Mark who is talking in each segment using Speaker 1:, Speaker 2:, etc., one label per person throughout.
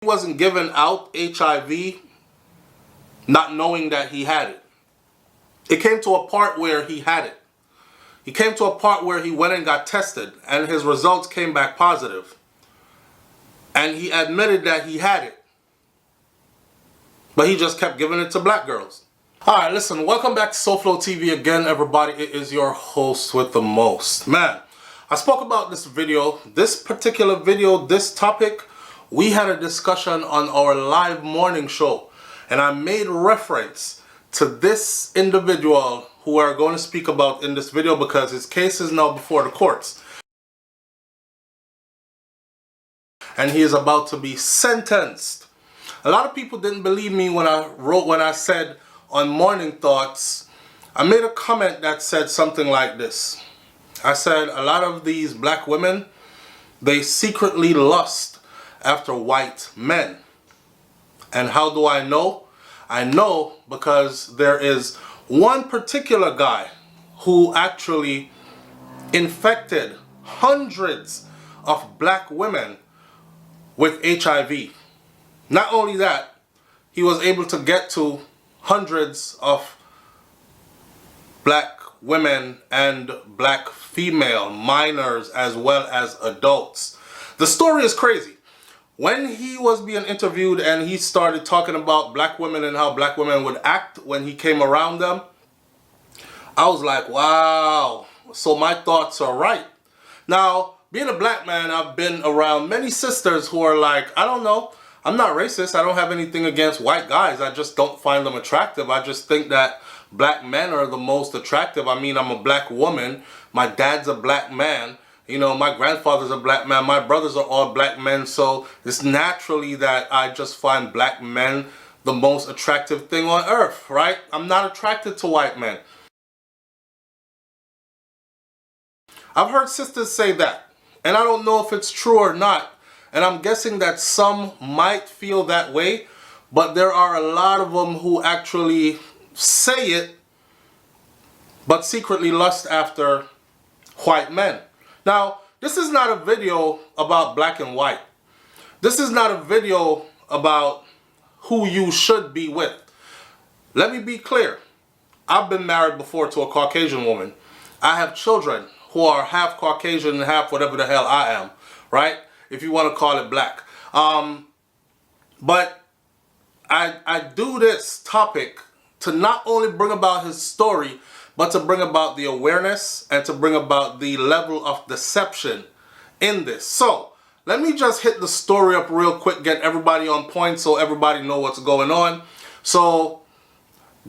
Speaker 1: He wasn't giving out HIV not knowing that he had it. It came to a part where he had it. He came to a part where he went and got tested and his results came back positive. And he admitted that he had it. But he just kept giving it to black girls. Alright, listen, welcome back to SoFlo TV again, everybody. It is your host with the most. Man, I spoke about this particular video, this topic. We had a discussion on our live morning show. And I made reference to this individual who we are going to speak about in this video because his case is now before the courts. And he is about to be sentenced. A lot of people didn't believe me when I said on Morning Thoughts, I made a comment that said something like this. I said a lot of these black women, they secretly lust after white men. And how do I know? I know because there is one particular guy who actually infected hundreds of black women with HIV. Not only that, he was able to get to hundreds of black women and black female minors as well as adults. The story is crazy. When he was being interviewed and he started talking about black women and how black women would act when he came around them, I was like, wow, so my thoughts are right. Now, being a black man, I've been around many sisters who are like, I don't know, I'm not racist. I don't have anything against white guys. I just don't find them attractive. I just think that black men are the most attractive. I mean, I'm a black woman. My dad's a black man. You know, my grandfather's a black man. My brothers are all black men. So it's naturally that I just find black men the most attractive thing on earth, right? I'm not attracted to white men. I've heard sisters say that. And I don't know if it's true or not. And I'm guessing that some might feel that way, but there are a lot of them who actually say it, but secretly lust after white men. Now, this is not a video about black and white. This is not a video about who you should be with. Let me be clear. I've been married before to a Caucasian woman. I have children who are half Caucasian and half whatever the hell I am, right? If you want to call it black. But I do this topic to not only bring about his story, but to bring about the awareness and to bring about the level of deception in this. So, let me just hit the story up real quick, get everybody on point so everybody know what's going on. So,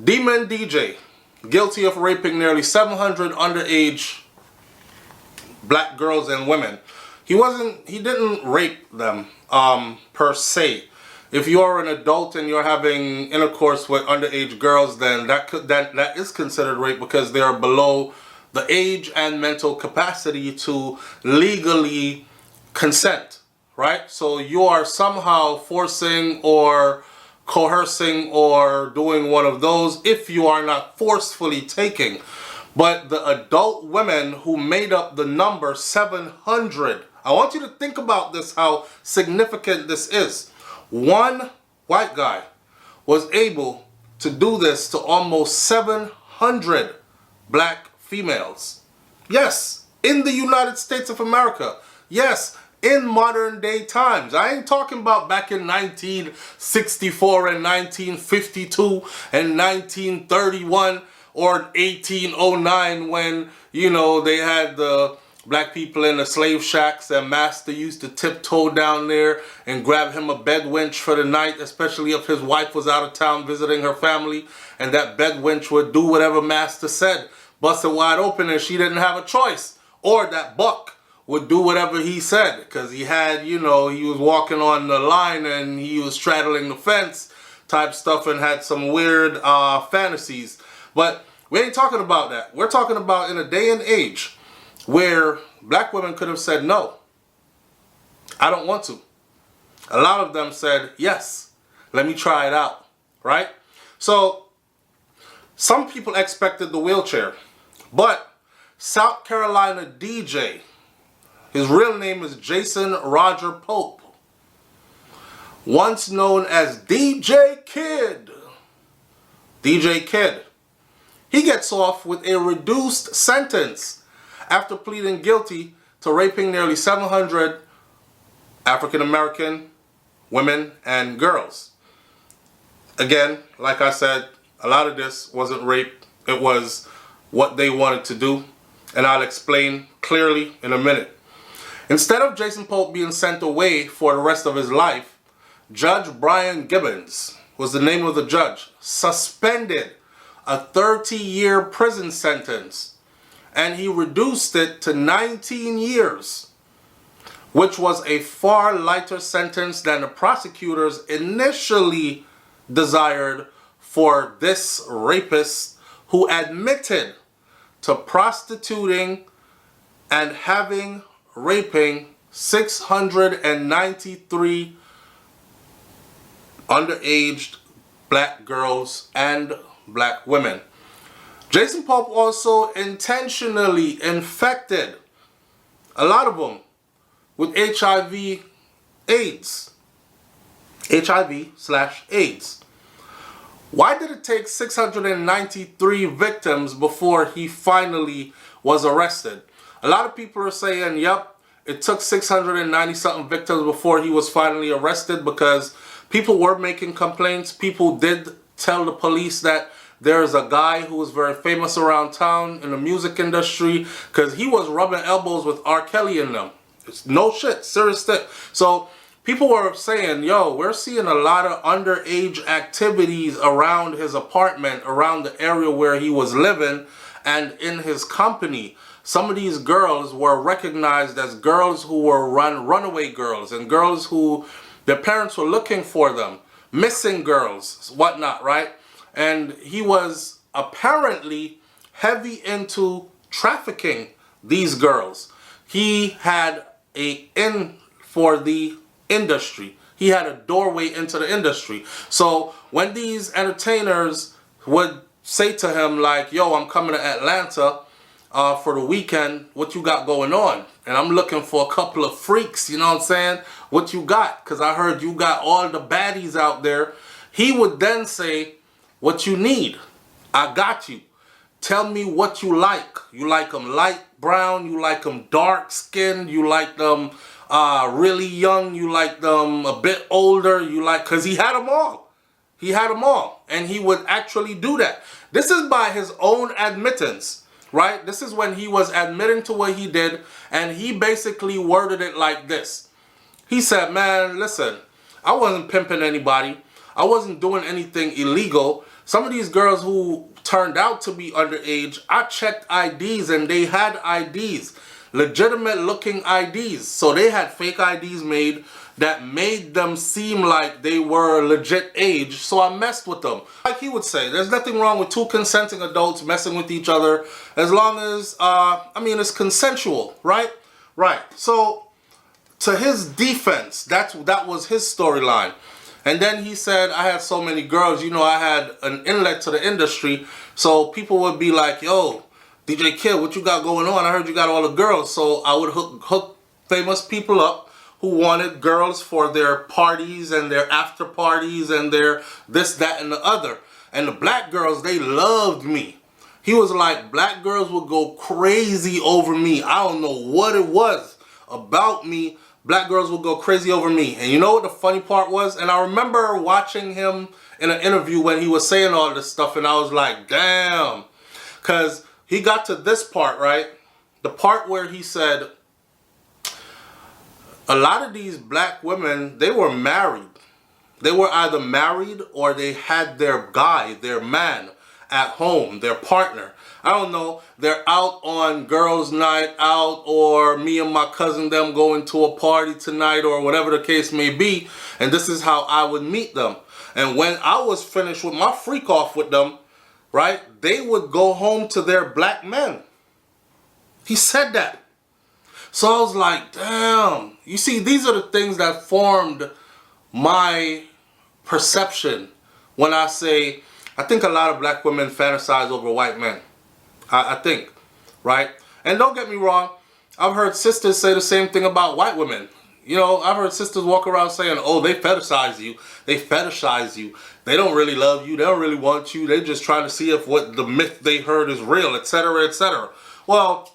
Speaker 1: Demon DJ, guilty of raping nearly 700 underage black girls and women. He didn't rape them per se. If you're an adult and you're having intercourse with underage girls, then that is considered rape because they are below the age and mental capacity to legally consent, right? So you are somehow forcing or coercing or doing one of those if you are not forcefully taking. But the adult women who made up the number 700, I want you to think about this, how significant this is. One white guy was able to do this to almost 700 black females. Yes, in the United States of America. Yes, in modern day times. I ain't talking about back in 1964 and 1952 and 1931 or 1809 when, you know, they had the black people in the slave shacks and master used to tiptoe down there and grab him a bed wench for the night, especially if his wife was out of town visiting her family, and that bed wench would do whatever master said, bust it wide open and she didn't have a choice. Or that buck would do whatever he said because he had, you know, he was walking on the line and he was straddling the fence type stuff and had some weird fantasies. But we ain't talking about that. We're talking about in a day and age where black women could have said, no, I don't want to. A lot of them said, yes, let me try it out, right? So some people expected the wheelchair, but South Carolina DJ, his real name is Jason Roger Pope, once known as DJ Kid. DJ Kid. He gets off with a reduced sentence after pleading guilty to raping nearly 700 African American women and girls. Again, like I said, a lot of this wasn't rape. It was what they wanted to do. And I'll explain clearly in a minute. Instead of Jason Pope being sent away for the rest of his life, Judge Brian Gibbons was the name of the judge, suspended a 30-year prison sentence, and he reduced it to 19 years, which was a far lighter sentence than the prosecutors initially desired for this rapist who admitted to prostituting and raping 693 underage black girls and black women. Jason Pope also intentionally infected a lot of them with HIV/AIDS. HIV/AIDS. Why did it take 693 victims before he finally was arrested? A lot of people are saying, yep, it took 690 something victims before he was finally arrested because people were making complaints. People did tell the police that there's a guy who was very famous around town in the music industry because he was rubbing elbows with R. Kelly and them. It's no shit, serious shit. So people were saying, yo, we're seeing a lot of underage activities around his apartment, around the area where he was living, and in his company. Some of these girls were recognized as girls who were runaway girls and girls who their parents were looking for them, missing girls, whatnot, right? And he was apparently heavy into trafficking these girls. He had a in for the industry. He had a doorway into the industry. So when these entertainers would say to him like, yo, I'm coming to Atlanta for the weekend, what you got going on? And I'm looking for a couple of freaks, you know what I'm saying? What you got? Because I heard you got all the baddies out there. He would then say, what you need, I got you. Tell me what you like. You like them light brown, you like them dark skinned, you like them really young, you like them a bit older, you like, because he had them all. He had them all. And he would actually do that. This is by his own admittance, right? This is when he was admitting to what he did, and he basically worded it like this. He said, man, listen, I wasn't pimping anybody. I wasn't doing anything illegal. Some of these girls who turned out to be underage, I checked IDs and they had IDs, legitimate looking IDs. So they had fake IDs made that made them seem like they were legit age. So I messed with them. Like he would say, there's nothing wrong with two consenting adults messing with each other as long as, it's consensual, right? Right. So to his defense, that was his storyline. And then he said, I had so many girls, I had an inlet to the industry. So people would be like, yo, DJ Kid, what you got going on? I heard you got all the girls. So I would hook famous people up who wanted girls for their parties and their after parties and their this, that, and the other. And the black girls, they loved me. He was like, black girls would go crazy over me. I don't know what it was about me. Black girls would go crazy over me. And you know what the funny part was? And I remember watching him in an interview when he was saying all this stuff, and I was like, damn. Because he got to this part, right? The part where he said, a lot of these black women, they were married. They were either married or they had their guy, their man at home, their partner. I don't know, they're out on girls' night out, or me and my cousin them going to a party tonight, or whatever the case may be, and this is how I would meet them. And when I was finished with my freak off with them, right, they would go home to their black men. He said that. So I was like, damn. You see, these are the things that formed my perception when I say, I think a lot of black women fantasize over white men. I think, right? And don't get me wrong, I've heard sisters say the same thing about white women. You know, I've heard sisters walk around saying, oh, they fetishize you. They fetishize you. They don't really love you. They don't really want you. They're just trying to see if what the myth they heard is real, etc., etc. Well,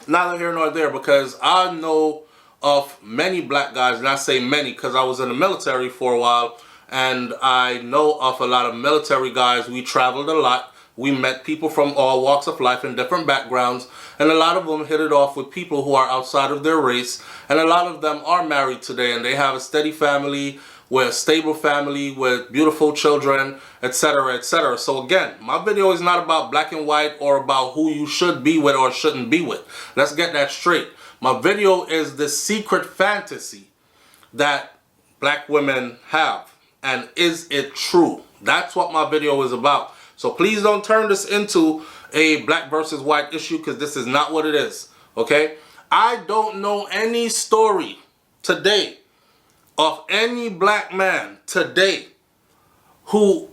Speaker 1: neither here nor there, because I know of many black guys, and I say many because I was in the military for a while, and I know of a lot of military guys. We traveled a lot. We met people from all walks of life and different backgrounds, and a lot of them hit it off with people who are outside of their race, and a lot of them are married today, and they have a steady family, with a stable family, with beautiful children, etc., etc. So again, my video is not about black and white or about who you should be with or shouldn't be with. Let's get that straight. My video is the secret fantasy that black women have, and is it true? That's what my video is about. So please don't turn this into a black versus white issue, because this is not what it is, okay? I don't know any story today of any black man today who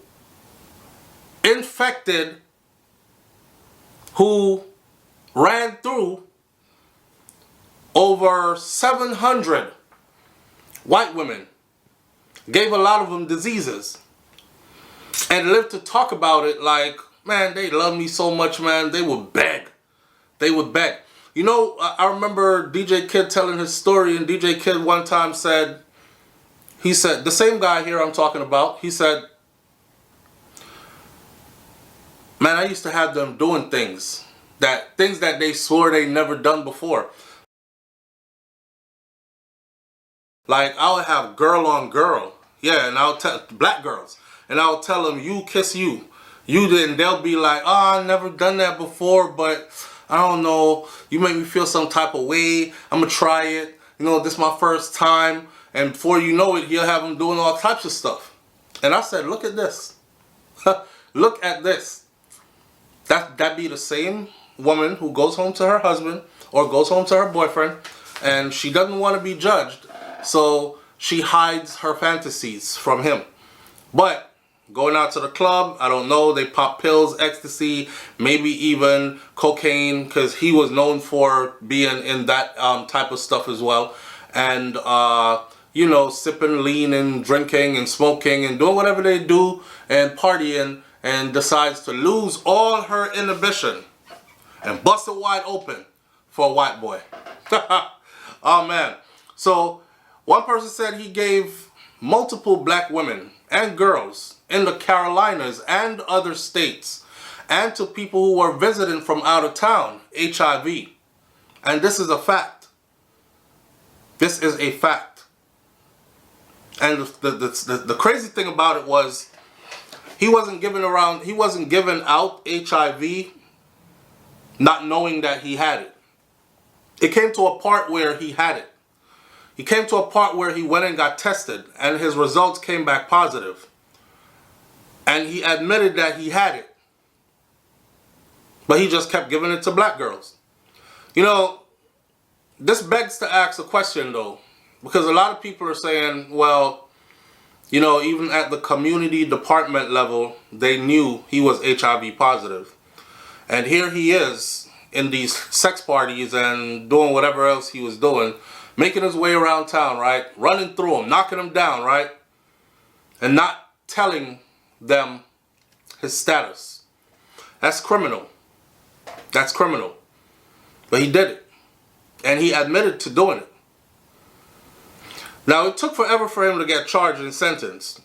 Speaker 1: infected, who ran through over 700 white women, gave a lot of them diseases, and lived to talk about it like, man, they love me so much, man, they would beg. They would beg. You know, I remember DJ Kid telling his story, and DJ Kid one time said, he said, the same guy here I'm talking about, he said, man, I used to have them doing things that they swore they never done before. Like, I would have girl on girl, yeah, and I'll tell black girls, and I'll tell them, you kiss you. You didn't. They'll be like, oh, I never done that before, but I don't know. You make me feel some type of way. I'm going to try it. You know, this is my first time. And before you know it, he'll have them doing all types of stuff. And I said, look at this. Look at this. That be the same woman who goes home to her husband or goes home to her boyfriend, and she doesn't want to be judged. So she hides her fantasies from him. But going out to the club, I don't know, they pop pills, ecstasy, maybe even cocaine, because he was known for being in that type of stuff as well. And, you know, sipping lean and drinking and smoking and doing whatever they do and partying, and decides to lose all her inhibition and bust it wide open for a white boy. Oh, man. So one person said he gave multiple black women and girls in the Carolinas and other states, and to people who were visiting from out of town, HIV. And this is a fact. This is a fact. And the crazy thing about it was, he wasn't giving out HIV not knowing that he had it. It came to a part where he had it. He came to a part where he went and got tested, and his results came back positive. And he admitted that he had it. But he just kept giving it to black girls. You know, this begs to ask a question though, because a lot of people are saying, well, you know, even at the community department level, they knew he was HIV positive. And here he is in these sex parties and doing whatever else he was doing, making his way around town, right? Running through them, knocking them down, right? And not telling them his status. That's criminal. That's criminal. But he did it. And he admitted to doing it. Now, it took forever for him to get charged and sentenced.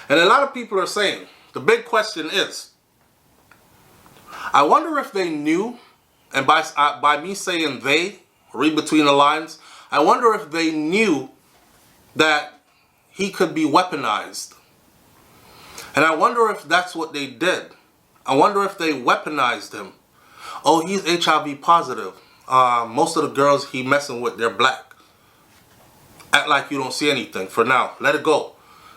Speaker 1: And a lot of people are saying, the big question is, I wonder if they knew, and by me saying they, read between the lines, I wonder if they knew that he could be weaponized. And I wonder if that's what they did. I wonder if they weaponized him. Oh, he's HIV positive. Most of the girls he messing with, they're black. Act like you don't see anything for now. Let it go.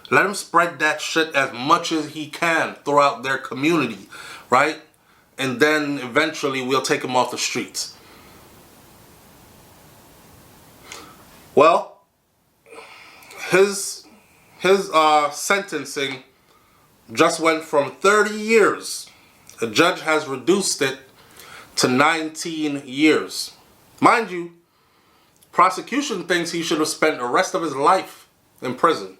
Speaker 1: Let him spread that shit as much as he can throughout their community, right? And then eventually we'll take him off the streets. Well, his sentencing just went from 30 years. The judge has reduced it to 19 years. Mind you, Prosecution thinks he should have spent the rest of his life in prison.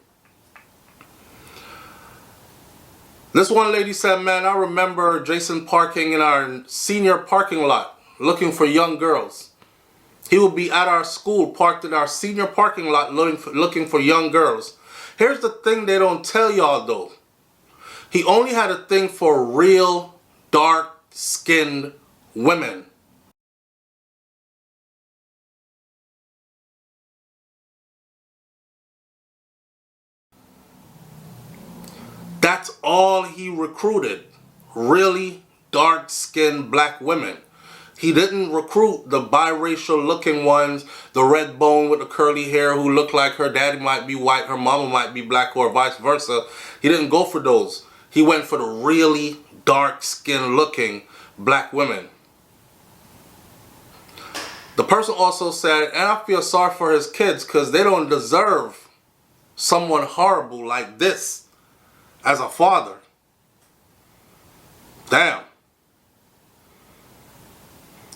Speaker 1: This one lady said, man, I remember Jason parking in our senior parking lot looking for young girls. He would be at our school parked in our senior parking lot looking for young girls. Here's the thing they don't tell y'all though. He only had a thing for real dark-skinned women. That's all he recruited. Really dark-skinned black women. He didn't recruit the biracial looking ones, the red bone with the curly hair who look like her daddy might be white, her mama might be black, or vice versa. He didn't go for those. He went for the really dark-skinned looking black women. The person also said, and I feel sorry for his kids because they don't deserve someone horrible like this as a father. Damn.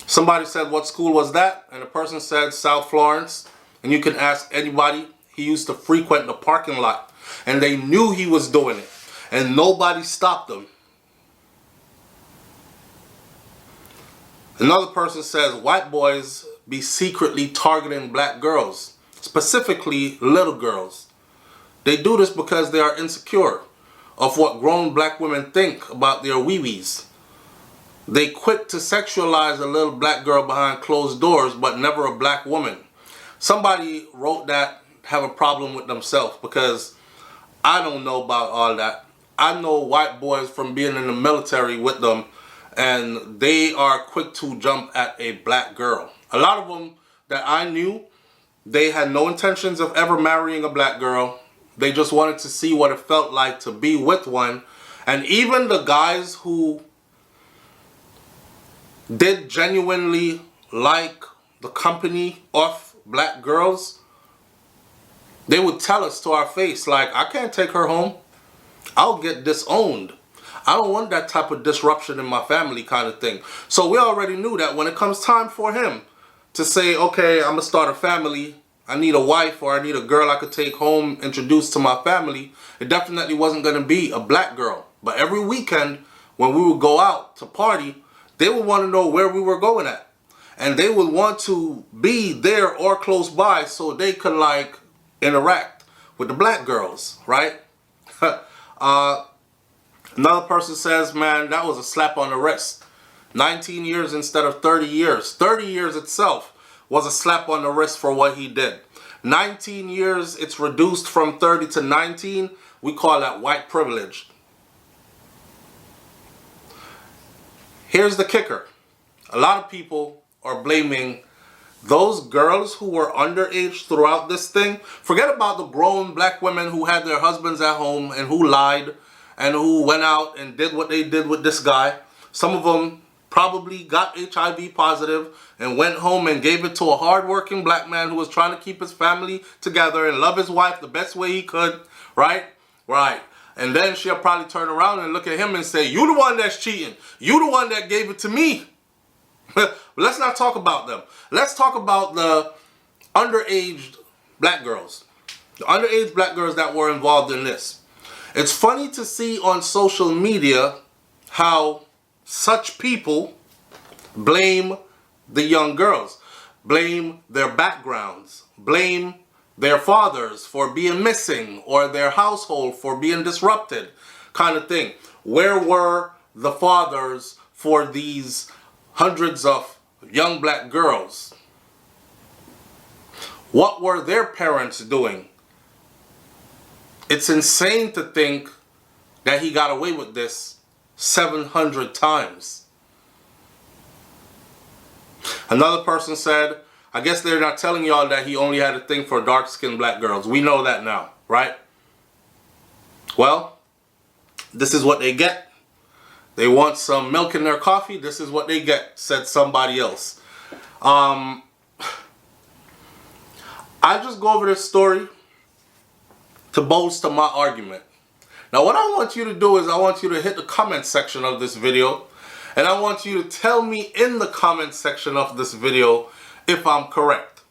Speaker 1: Somebody said, what school was that? And the person said, South Florence. And you can ask anybody. He used to frequent the parking lot. And they knew he was doing it. And nobody stopped him. Another person says, white boys be secretly targeting black girls. Specifically, little girls. They do this because they are insecure of what grown black women think about their wee-wees. They quick to sexualize a little black girl behind closed doors, but never a black woman. Somebody wrote that have a problem with themselves because I don't know about all that. I know white boys from being in the military with them, and they are quick to jump at a black girl. A lot of them that I knew, they had no intentions of ever marrying a black girl. They just wanted to see what it felt like to be with one. And even the guys who did genuinely like the company of black girls, they would tell us to our face, like, I can't take her home. I'll get disowned. I don't want that type of disruption in my family kind of thing. So we already knew that when it comes time for him to say, okay, I'm going to start a family, I need a wife or I need a girl I could take home, introduce to my family, it definitely wasn't going to be a black girl. But every weekend when we would go out to party, they would want to know where we were going at. And they would want to be there or close by so they could like interact with the black girls, right? Another person says, man, that was a slap on the wrist. 19 years instead of 30 years. 30 years itself was a slap on the wrist for what he did. 19 years, it's reduced from 30 to 19. We call that white privilege. Here's the kicker. A lot of people are blaming those girls who were underage throughout this thing. Forget about the grown black women who had their husbands at home and who lied and who went out and did what they did with this guy. Some of them probably got HIV positive and went home and gave it to a hardworking black man who was trying to keep his family together and love his wife the best way he could, right? Right. And then she'll probably turn around and look at him and say, you the one that's cheating. You the one that gave it to me. But let's not talk about them. Let's talk about the underage black girls. The underage black girls that were involved in this. It's funny to see on social media how such people blame the young girls, blame their backgrounds, blame their fathers for being missing or their household for being disrupted, kind of thing. Where were the fathers for these hundreds of young black girls? What were their parents doing? It's insane to think that he got away with this 700 times. Another person said, I guess they're not telling y'all that he only had a thing for dark-skinned black girls. We know that now, right? Well, this is what they get. They want some milk in their coffee. This is what they get, said somebody else. I just go over this story to bolster my argument. Now, what I want you to do is I want you to hit the comment section of this video, and I want you to tell me in the comment section of this video if I'm correct.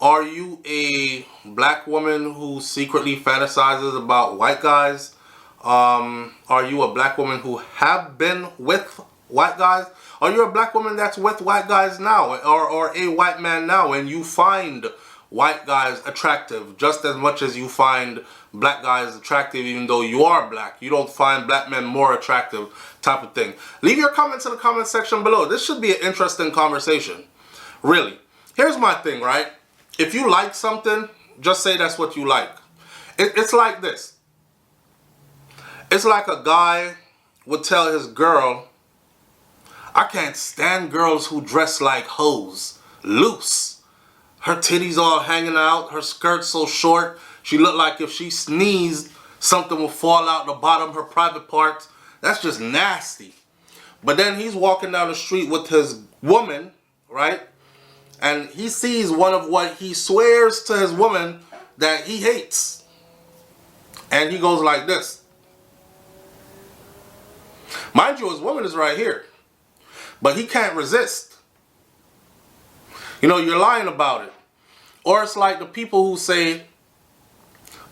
Speaker 1: Are you a black woman who secretly fantasizes about white guys? Are you a black woman who have been with white guys? Are you a black woman that's with white guys now, or a white man now, and you find white guys attractive just as much as you find black guys attractive, even though you are black? You don't find black men more attractive, type of thing. Leave your comments in the comment section below. This should be an interesting conversation. Really. Here's my thing, right? If you like something, just say that's what you like. It's like this. It's like a guy would tell his girl, I can't stand girls who dress like hoes, loose. Her titties all hanging out, her skirt so short, she looked like if she sneezed, something would fall out the bottom of her private parts. That's just nasty. But then he's walking down the street with his woman, right? And he sees one of what he swears to his woman that he hates. And he goes like this. Mind you, his woman is right here. But he can't resist. You know, you're lying about it. Or it's like the people who say,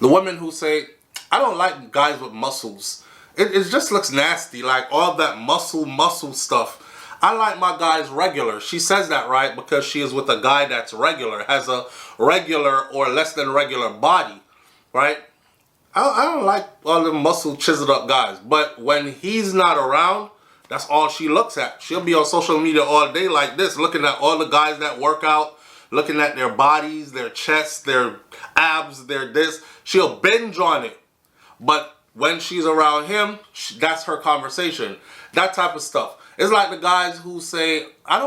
Speaker 1: the women who say, I don't like guys with muscles. It just looks nasty, like all that muscle stuff. I like my guys regular. She says that, right, because she is with a guy that's regular, has a regular or less than regular body, right? I don't like all the muscle chiseled up guys. But when he's not around, that's all she looks at. She'll be on social media all day like this, looking at all the guys that work out, looking at their bodies, their chests, their abs, their this. She'll binge on it. But when she's around him, that's her conversation. That type of stuff. It's like the guys who say, I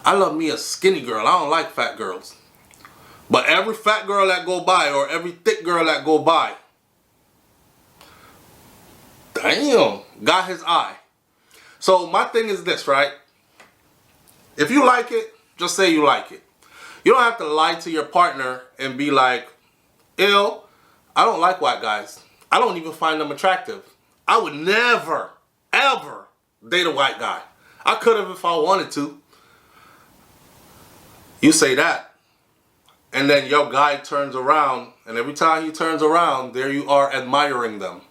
Speaker 1: love me a skinny girl. I don't like fat girls. But every fat girl that go by, or every thick girl that go by, damn, got his eye. So my thing is this, right? If you like it, just say you like it. You don't have to lie to your partner and be like, ew, I don't like white guys. I don't even find them attractive. I would never, ever date a white guy. I could have if I wanted to. You say that. And then your guy turns around, and every time he turns around, there you are admiring them.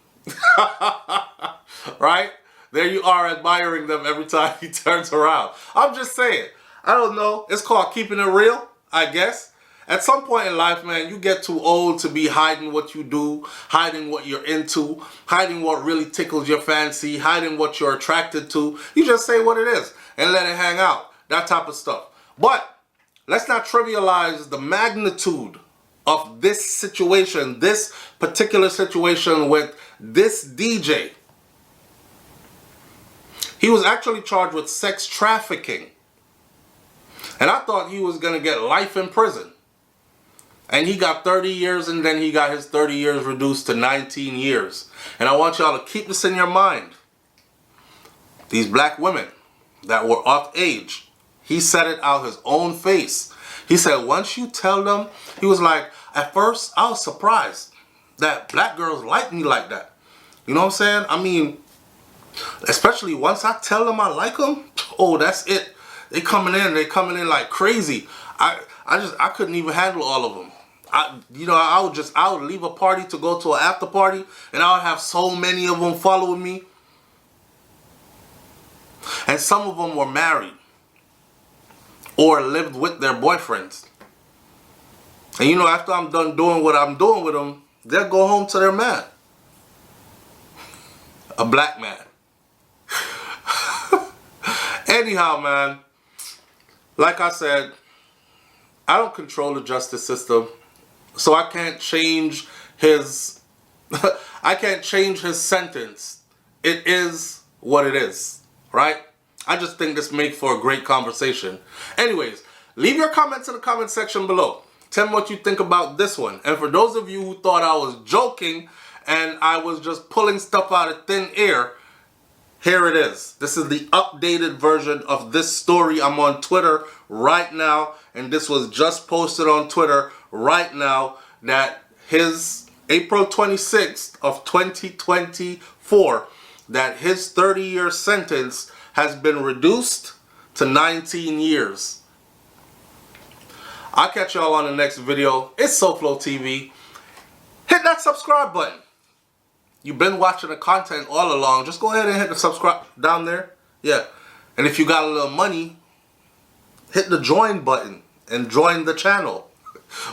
Speaker 1: Right? There you are admiring them every time he turns around. I'm just saying. I don't know. It's called keeping it real, I guess. At some point in life, man, you get too old to be hiding what you do, hiding what you're into, hiding what really tickles your fancy, hiding what you're attracted to. You just say what it is and let it hang out. That type of stuff. But let's not trivialize the magnitude of this situation, this particular situation with this DJ. He was actually charged with sex trafficking. And I thought he was going to get life in prison. And he got 30 years, and then he got his 30 years reduced to 19 years. And I want y'all to keep this in your mind. These black women that were of age, he said it out his own face. He said, once you tell them, he was like, at first, I was surprised that black girls like me like that. You know what I'm saying? I mean, especially once I tell them I like them, oh, that's it. They coming in like crazy. I couldn't even handle all of them. I would leave a party to go to an after party, and I would have so many of them following me. And some of them were married or lived with their boyfriends. And you know, after I'm done doing what I'm doing with them, they'll go home to their man. A black man. Anyhow, man, like I said, I don't control the justice system, so I can't change his I can't change his sentence. It is what it is, right? I just think this makes for a great conversation. Anyways, leave your comments in the comment section below. Tell me what you think about this one. And for those of you who thought I was joking and I was just pulling stuff out of thin air, here it is. This is the updated version of this story. I'm on Twitter right now, and this was just posted on Twitter right now, that his April 26th of 2024, that his 30-year sentence has been reduced to 19 years. I'll catch y'all on the next video. It's SoFlo TV. Hit that subscribe button. You've been watching the content all along. Just go ahead and hit the subscribe down there. Yeah. And if you got a little money, hit the join button and join the channel.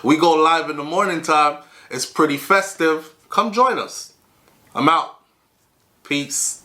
Speaker 1: We go live in the morning time. It's pretty festive. Come join us. I'm out. Peace.